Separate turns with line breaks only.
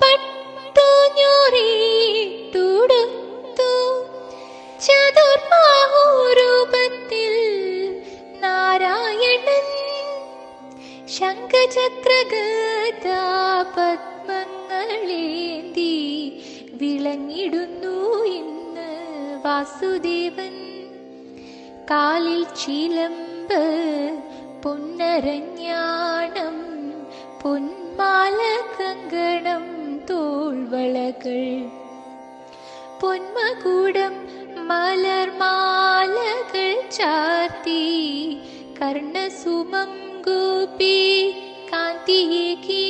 പൊൻപട്ടുഞ്ഞൊറിയിട്ടുടുത്തു ചതുർബാഹുരൂപത്തിൽ നാരായണൻ ശംഖചക്രഗദാപദ്മങ്ങളേന്തി വിളങ്ങിടുന്നു ഇന്ന് വാസുദേവൻ. കാലിൽ ചിലമ്പ് പൊന്നരഞ്ഞാണം പൊന്മാല കങ്കണം തോൾവളകൾ പൊന്മകൂടം മലർമാലകൾ ചാർത്തി കർണസുമം ഗോപി കാന്തിയേകി